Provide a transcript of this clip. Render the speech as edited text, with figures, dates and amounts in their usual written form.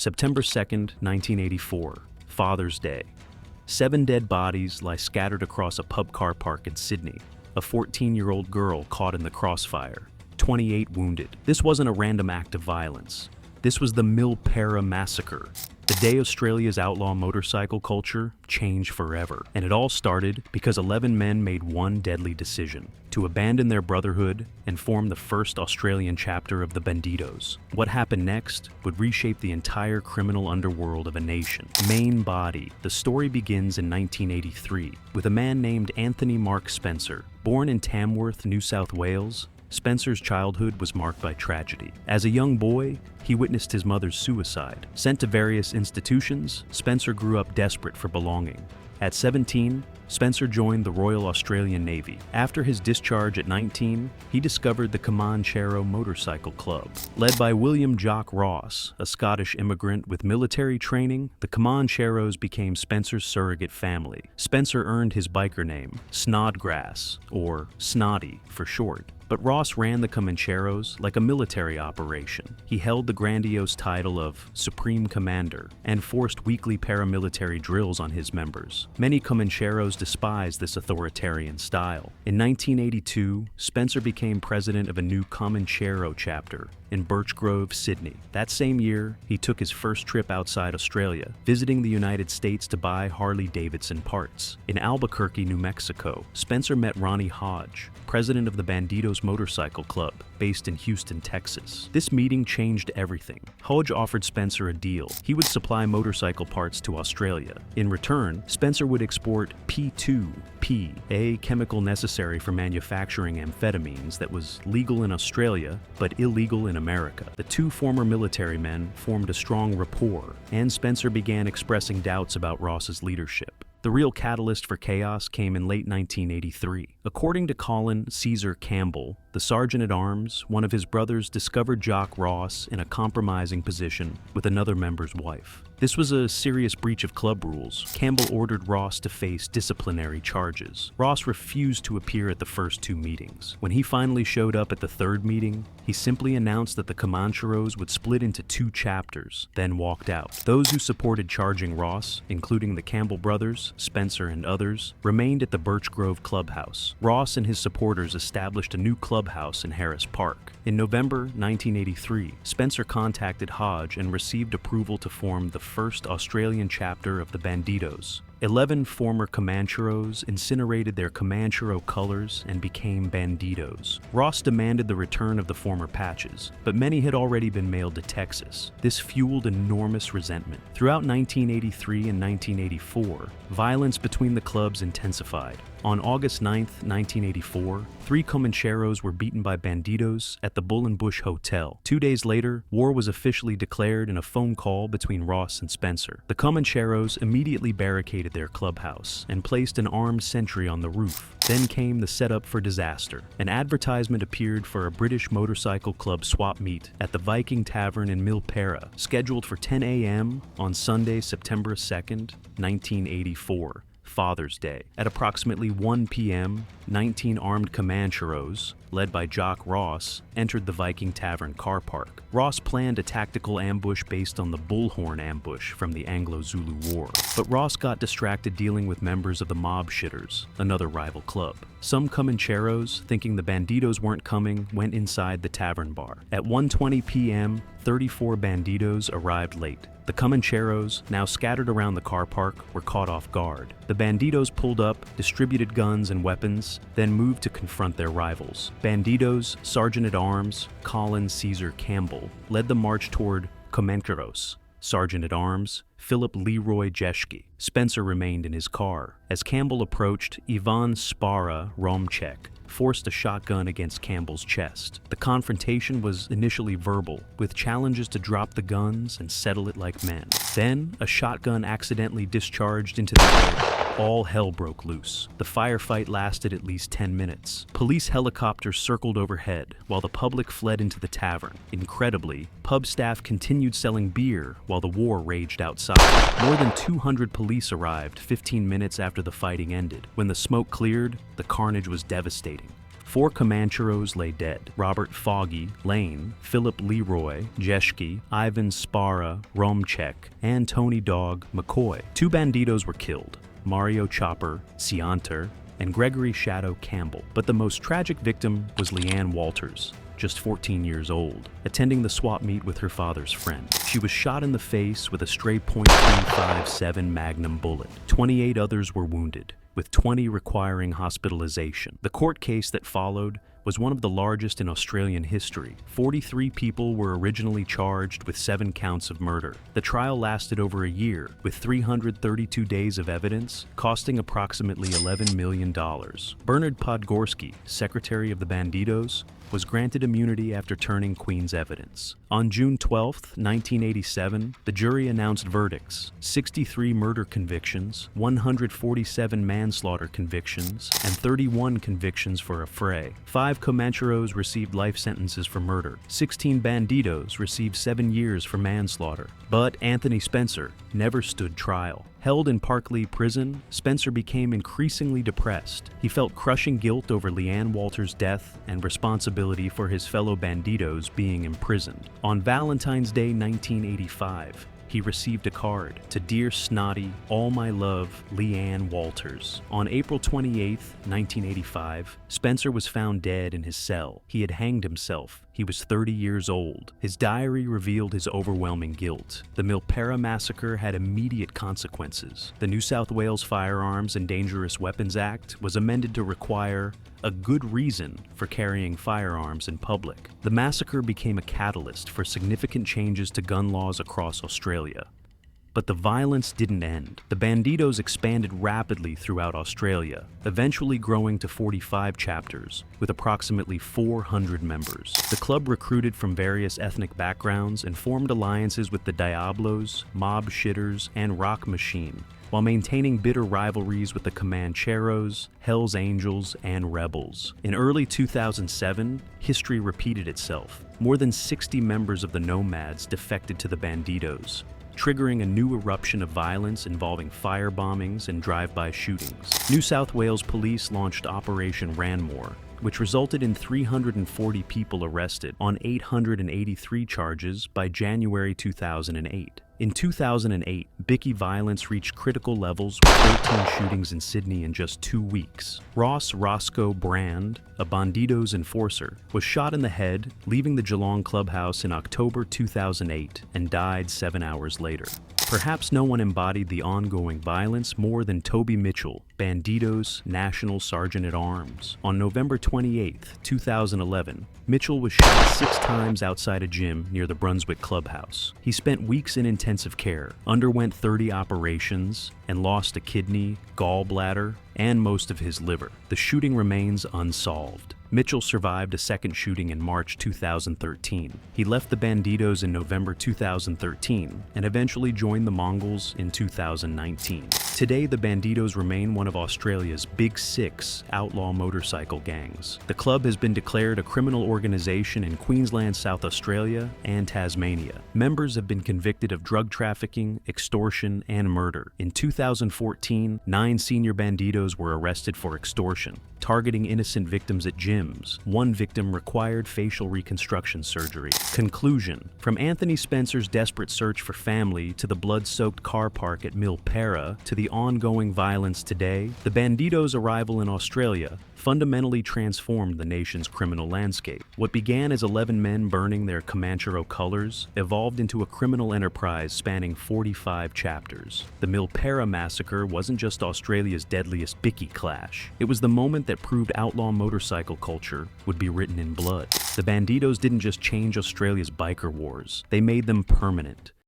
September 2nd, 1984, Father's Day. 7 dead bodies lie scattered across a pub car park in Sydney. A 14-year-old girl caught in the crossfire. 28 wounded. This wasn't a random act of violence. This was the Milperra Massacre, the day Australia's outlaw motorcycle culture changed forever. And it all started because 11 men made one deadly decision: to abandon their brotherhood and form the first Australian chapter of the Bandidos. What happened next would reshape the entire criminal underworld of a nation. Main body. The story begins in 1983 with a man named Anthony Mark Spencer. Born in Tamworth, New South Wales, Spencer's childhood was marked by tragedy. As a young boy, he witnessed his mother's suicide. Sent to various institutions, Spencer grew up desperate for belonging. At 17, Spencer joined the Royal Australian Navy. After his discharge at 19, he discovered the Comancheros Motorcycle Club. Led by William Jock Ross, a Scottish immigrant with military training, the Comancheros became Spencer's surrogate family. Spencer earned his biker name, Snodgrass, or Snoddy for short. But Ross ran the Comancheros like a military operation. He held the grandiose title of Supreme Commander and forced weekly paramilitary drills on his members. Many Comancheros despised this authoritarian style. In 1982, Spencer became president of a new Comanchero chapter in Birch Grove, Sydney. That same year, he took his first trip outside Australia, visiting the United States to buy Harley-Davidson parts. In Albuquerque, New Mexico, Spencer met Ronnie Hodge, president of the Bandidos Motorcycle Club, based in Houston, Texas. This meeting changed everything. Hodge offered Spencer a deal. He would supply motorcycle parts to Australia. In return, Spencer would export P2P, a chemical necessary for manufacturing amphetamines that was legal in Australia but illegal in America. The two former military men formed a strong rapport, and Spencer began expressing doubts about Ross's leadership. The real catalyst for chaos came in late 1983. According to Colin Caesar Campbell, the sergeant-at-arms, one of his brothers discovered Jock Ross in a compromising position with another member's wife. This was a serious breach of club rules. Campbell ordered Ross to face disciplinary charges. Ross refused to appear at the first 2 meetings. When he finally showed up at the 3rd meeting, he simply announced that the Comancheros would split into 2 chapters, then walked out. Those who supported charging Ross, including the Campbell brothers, Spencer, and others, remained at the Birch Grove clubhouse. Ross and his supporters established a new clubhouse in Harris Park. In November 1983, Spencer contacted Hodge and received approval to form the first Australian chapter of the Bandidos. 11 former Comancheros incinerated their Comanchero colors and became Bandidos. Ross demanded the return of the former patches, but many had already been mailed to Texas. This fueled enormous resentment. Throughout 1983 and 1984, violence between the clubs intensified. On August 9, 1984, 3 Comancheros were beaten by Bandidos at the Bull and Bush Hotel. 2 days later, war was officially declared in a phone call between Ross and Spencer. The Comancheros immediately barricaded their clubhouse and placed an armed sentry on the roof. Then came the setup for disaster. An advertisement appeared for a British motorcycle club swap meet at the Viking Tavern in Milperra, scheduled for 10 a.m. on Sunday, September 2nd, 1984. Father's Day. At approximately 1 p.m., 19 armed Comancheros, led by Jock Ross, entered the Viking Tavern car park. Ross planned a tactical ambush based on the Bullhorn ambush from the Anglo-Zulu War. But Ross got distracted dealing with members of the Mob Shitters, another rival club. Some Comancheros, thinking the Bandidos weren't coming, went inside the tavern bar. At 1:20 p.m., 34 Bandidos arrived late. The Comancheros, now scattered around the car park, were caught off guard. The Bandidos pulled up, distributed guns and weapons, then moved to confront their rivals. Bandidos Sergeant-at-Arms Colin Caesar Campbell led the march toward Comancheros. Sergeant-at-Arms Philip Leroy Jeschke. Spencer remained in his car. As Campbell approached, Ivan Spara Romchek forced a shotgun against Campbell's chest. The confrontation was initially verbal, with challenges to drop the guns and settle it like men. Then, a shotgun accidentally discharged into the air. All hell broke loose. The firefight lasted at least 10 minutes. Police helicopters circled overhead, while the public fled into the tavern. Incredibly, pub staff continued selling beer while the war raged outside. More than 200 police arrived 15 minutes after the fighting ended. When the smoke cleared, the carnage was devastating. 4 Comancheros lay dead: Robert Foggy Lane, Philip Leroy Jeschke, Ivan Spara Romchek, and Tony Dog McCoy. 2 Bandidos were killed: Mario Chopper Cianter and Gregory Shadow Campbell. But the most tragic victim was Leanne Walters, just 14 years old, attending the swap meet with her father's friend. She was shot in the face with a stray .357 Magnum bullet. 28 others were wounded, with 20 requiring hospitalization. The court case that followed was one of the largest in Australian history. 43 people were originally charged with 7 counts of murder. The trial lasted over a year, with 332 days of evidence, costing approximately $11 million. Bernard Podgorski, secretary of the Bandidos, was granted immunity after turning Queen's evidence. On June 12, 1987, the jury announced verdicts: 63 murder convictions, 147 manslaughter convictions, and 31 convictions for affray. 5 Comancheros received life sentences for murder. 16 Bandidos received 7 years for manslaughter. But Anthony Spencer never stood trial. Held in Parklea Prison, Spencer became increasingly depressed. He felt crushing guilt over Leanne Walters' death and responsibility for his fellow Bandidos being imprisoned. On Valentine's Day 1985, he received a card: "To dear Snoddy, all my love, Leanne Walters." On April 28, 1985, Spencer was found dead in his cell. He had hanged himself. He was 30 years old. His diary revealed his overwhelming guilt. The Milperra Massacre had immediate consequences. The New South Wales Firearms and Dangerous Weapons Act was amended to require a good reason for carrying firearms in public. The massacre became a catalyst for significant changes to gun laws across Australia. But the violence didn't end. The Bandidos expanded rapidly throughout Australia, eventually growing to 45 chapters, with approximately 400 members. The club recruited from various ethnic backgrounds and formed alliances with the Diablos, Mob Shitters, and Rock Machine, while maintaining bitter rivalries with the Comancheros, Hells Angels, and Rebels. In early 2007, history repeated itself. More than 60 members of the Nomads defected to the Bandidos, triggering a new eruption of violence involving firebombings and drive-by shootings. New South Wales Police launched Operation Ranmore, which resulted in 340 people arrested on 883 charges by January 2008. In 2008, Bicky violence reached critical levels with 13 shootings in Sydney in just 2 weeks. Ross Roscoe Brand, a Bandidos enforcer, was shot in the head, leaving the Geelong clubhouse in October 2008 and died 7 hours later. Perhaps no one embodied the ongoing violence more than Toby Mitchell, Bandidos National Sergeant-at-Arms. On November 28, 2011, Mitchell was shot 6 times outside a gym near the Brunswick clubhouse. He spent weeks in intensive care, underwent 30 operations, and lost a kidney, gallbladder, and most of his liver. The shooting remains unsolved. Mitchell survived a second shooting in March 2013. He left the Bandidos in November 2013 and eventually joined the Mongols in 2019. Today, the Bandidos remain one of Australia's Big 6 outlaw motorcycle gangs. The club has been declared a criminal organization in Queensland, South Australia, and Tasmania. Members have been convicted of drug trafficking, extortion, and murder. In 2014, 9 senior Bandidos were arrested for extortion, targeting innocent victims at gyms. 1 victim required facial reconstruction surgery. Conclusion: from Anthony Spencer's desperate search for family to the blood-soaked car park at Milperra to the ongoing violence today, the Bandidos' arrival in Australia fundamentally transformed the nation's criminal landscape. What began as 11 men burning their Comanchero colors evolved into a criminal enterprise spanning 45 chapters. The Milperra Massacre wasn't just Australia's deadliest Bicky clash. It was the moment that proved outlaw motorcycle culture would be written in blood. The Bandidos didn't just change Australia's biker wars, they made them permanent.